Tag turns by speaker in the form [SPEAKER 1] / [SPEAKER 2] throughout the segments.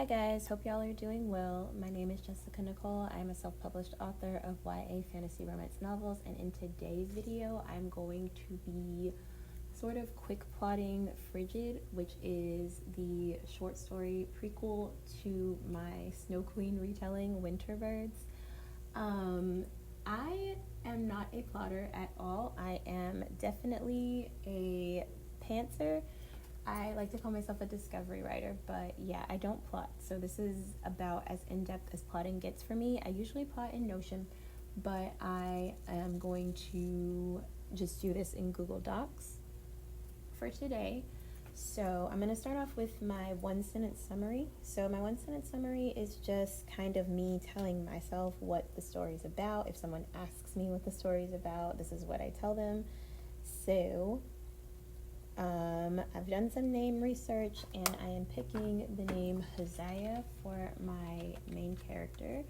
[SPEAKER 1] Hi guys, hope y'all are doing well. My name is Jessica Nicole. I'm a self-published author of YA fantasy romance novels, and in today's video I'm going to be sort of quick plotting Frigid, which is the short story prequel to my Snow Queen retelling Winterbirds. I am not a plotter at all. I am definitely a pantser. I like to call myself a discovery writer, but yeah, I don't plot. So this is about as in-depth as plotting gets for me. I usually plot in Notion, but I am going to just do this in Google Docs for today. So I'm going to start off with my one-sentence summary. So my one-sentence summary is just kind of me telling myself what the story is about. If someone asks me what the story is about, this is what I tell them. So I've done some name research, and I am picking the name Hosea for my main character.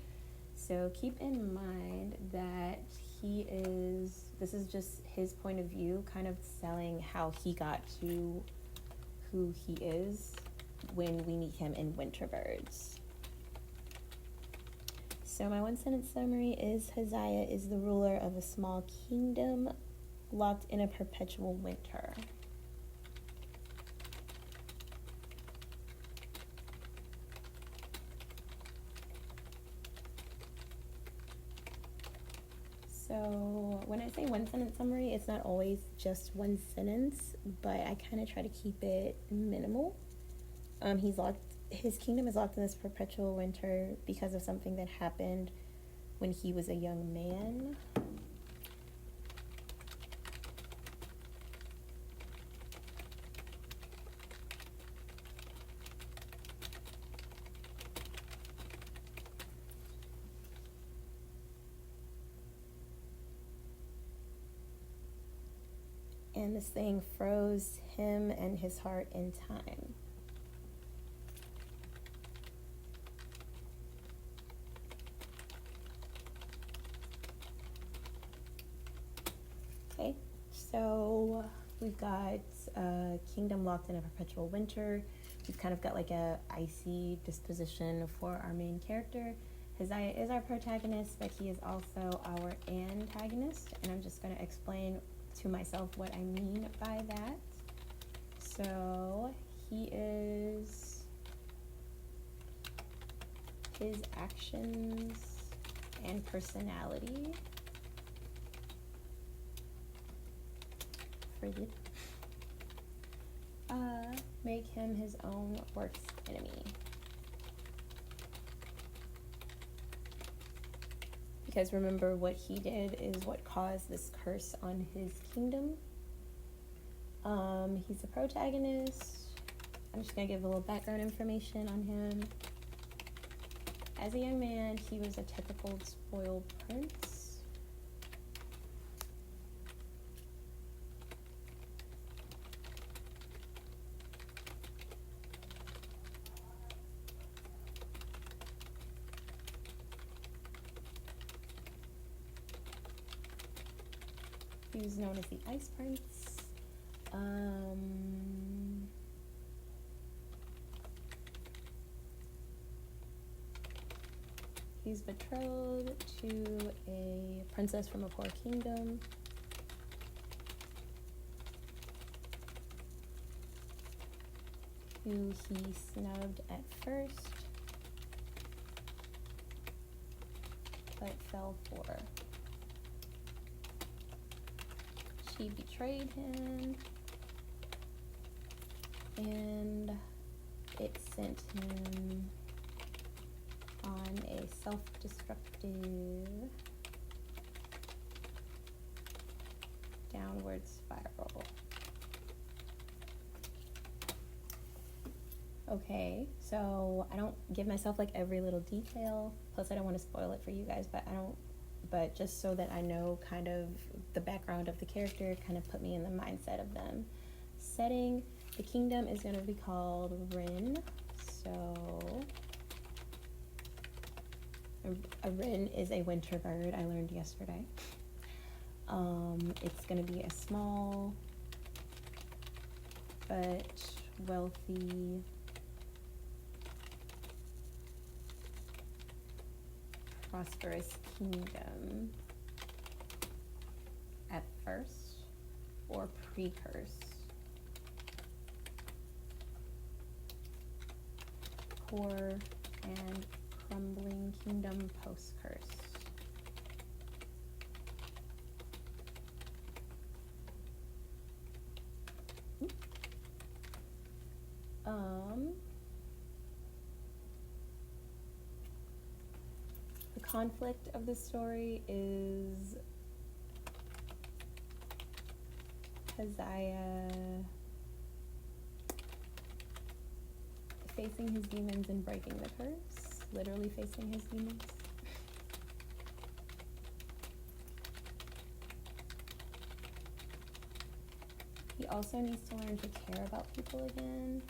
[SPEAKER 1] So keep in mind that this is just his point of view, kind of selling how he got to who he is when we meet him in Winterbirds. So my one sentence summary is Hosea is the ruler of a small kingdom locked in a perpetual winter. So when I say one sentence summary, it's not always just one sentence, but I kind of try to keep it minimal. His kingdom is locked in this perpetual winter because of something that happened when he was a young man. And this thing froze him and his heart in time. Okay, so we've got a kingdom locked in a perpetual winter. We've kind of got like a icy disposition for our main character. Hosea is our protagonist, but he is also our antagonist, and I'm just going to explain to myself what I mean by that. So his actions and personality, Frigid, make him his own worst enemy. Because remember, what he did is what caused this curse on his kingdom. He's the protagonist. I'm just going to give a little background information on him. As a young man, he was a typical spoiled prince. He was known as the Ice Prince. He's betrothed to a princess from a poor kingdom. Who he snubbed at first, but fell for. She betrayed him, and it sent him on a self-destructive downward spiral. Okay, so I don't give myself like every little detail, plus I don't want to spoil it for you guys, but just so that I know kind of the background of the character, kind of put me in the mindset of them. Setting, the kingdom is going to be called Rin. So a wren is a winter bird, I learned yesterday. It's going to be a small but wealthy prosperous kingdom at first, or pre-curse. Poor and crumbling kingdom post-curse. The conflict of the story is Keziah facing his demons and breaking the curse, literally facing his demons. He also needs to learn to care about people again.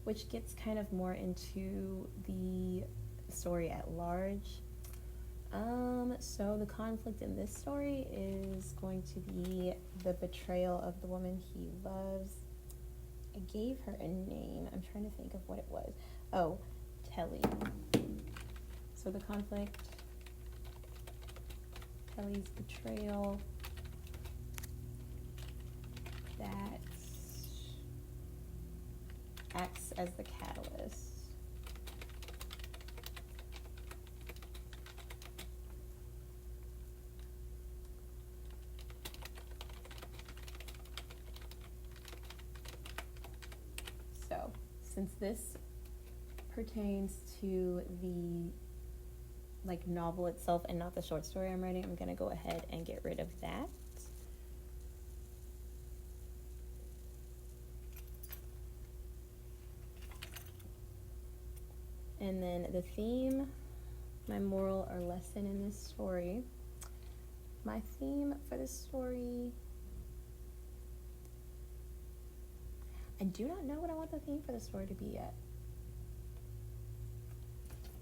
[SPEAKER 1] Which gets kind of more into the story at large. So the conflict in this story is going to be the betrayal of the woman he loves. I gave her a name. I'm trying to think of what it was. Oh, Telly. So the conflict, Telly's betrayal, that acts as the catalyst. So, since this pertains to the novel itself and not the short story I'm writing, I'm gonna go ahead and get rid of that. And then the theme, my moral or lesson in this story. My theme for this story, I do not know what I want the theme for the story to be yet.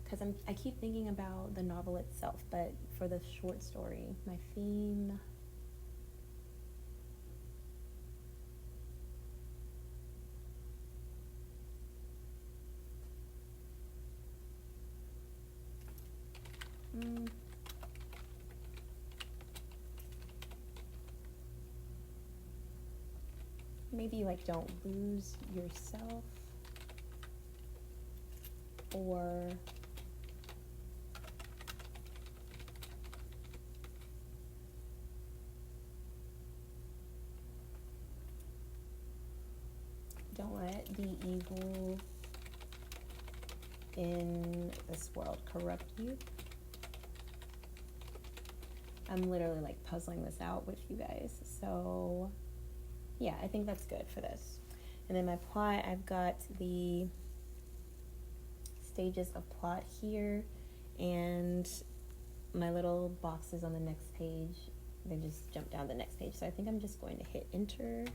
[SPEAKER 1] Because I keep thinking about the novel itself, but for the short story, my theme, maybe don't lose yourself, or don't let the evil in this world corrupt you. I'm literally puzzling this out with you guys. So yeah, I think that's good for this. And then my plot, I've got the stages of plot here, and my little boxes on the next page, they just jump down the next page. So I think I'm just going to hit enter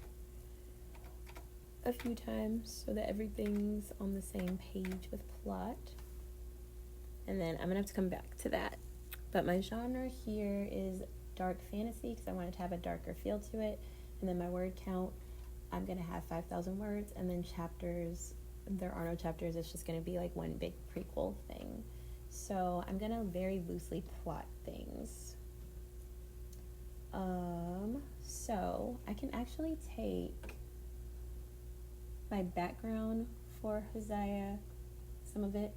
[SPEAKER 1] a few times so that everything's on the same page with plot. And then I'm gonna have to come back to that. But my genre here is dark fantasy because I wanted to have a darker feel to it. And then my word count, I'm gonna have 5,000 words, and then chapters, there are no chapters, it's just gonna be one big prequel thing. So I'm gonna very loosely plot things. So I can actually take my background for Keziah, some of it.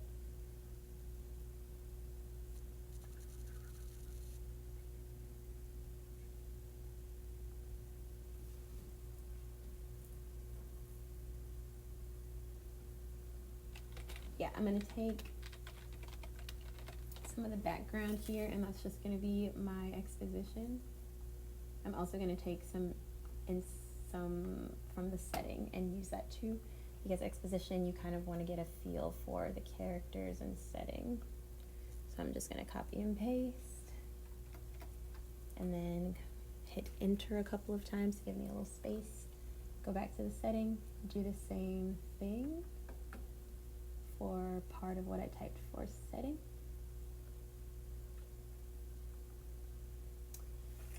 [SPEAKER 1] Yeah, I'm going to take some of the background here, and that's just going to be my exposition. I'm also going to take some from the setting and use that too, because exposition, you kind of want to get a feel for the characters and setting. So I'm just going to copy and paste, and then hit enter a couple of times to give me a little space, Go back to the setting, do the same thing for part of what I typed for setting.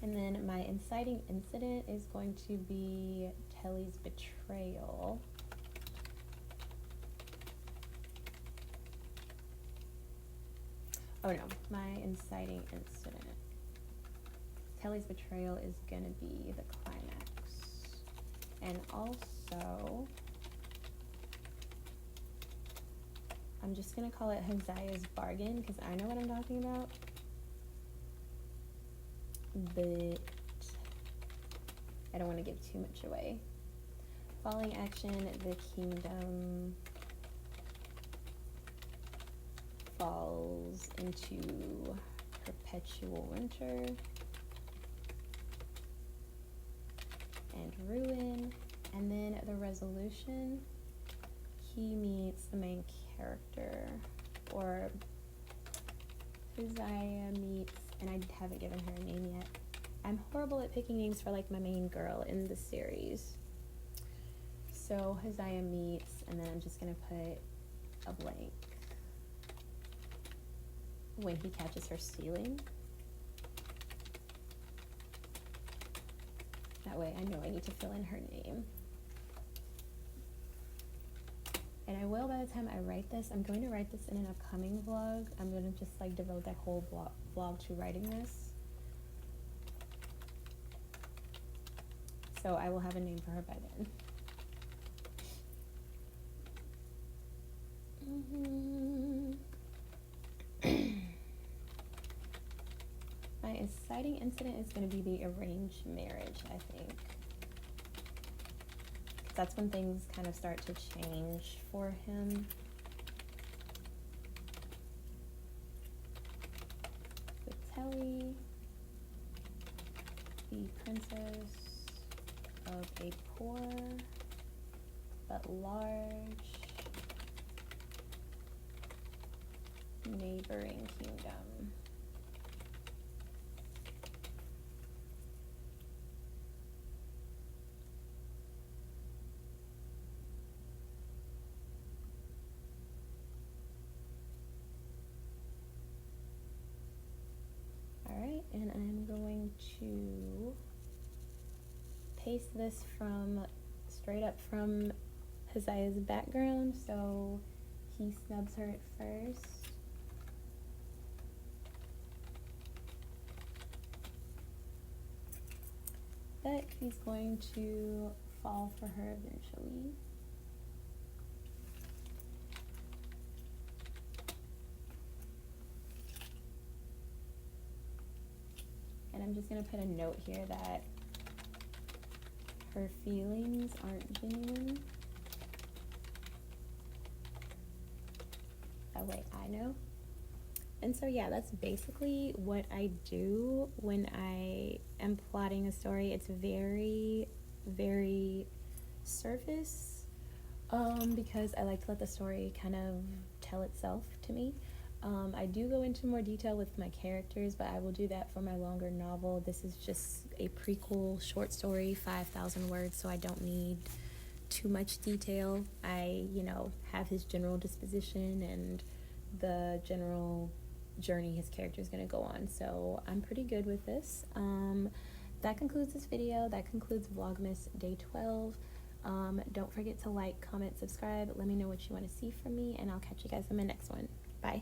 [SPEAKER 1] And then my inciting incident is going to be Telly's betrayal. Oh no, my inciting incident. Telly's betrayal is gonna be the climax. And also, I'm just gonna call it Hosea's bargain because I know what I'm talking about. But I don't want to give too much away. Falling action, the kingdom falls into perpetual winter and ruin. And then the resolution, he meets the main character, or Hosea meets, and I haven't given her a name yet. I'm horrible at picking names for like my main girl in the series. So Hosea meets, and then I'm just gonna put a blank. When he catches her stealing. That way I know I need to fill in her name. And I will, by the time I write this, I'm going to write this in an upcoming vlog. I'm going to just like devote that whole vlog to writing this. So I will have a name for her by then. My inciting incident is going to be the arranged marriage, I think. That's when things kind of start to change for him. With Telly, the princess of a poor but large neighboring kingdom. Alright, and I'm going to paste this straight up from Hosea's background, so he snubs her at first. But he's going to fall for her eventually. And I'm just going to put a note here that her feelings aren't genuine. That way I know. And so yeah, that's basically what I do when I am plotting a story. It's very, very surface, because I like to let the story kind of tell itself to me. I do go into more detail with my characters, but I will do that for my longer novel. This is just a prequel short story, 5,000 words, so I don't need too much detail. I, have his general disposition and the general journey his character is going to go on, so I'm pretty good with this. That concludes this video. That concludes Vlogmas Day 12. Don't forget to like, comment, subscribe. Let me know what you want to see from me, and I'll catch you guys in my next one. Bye.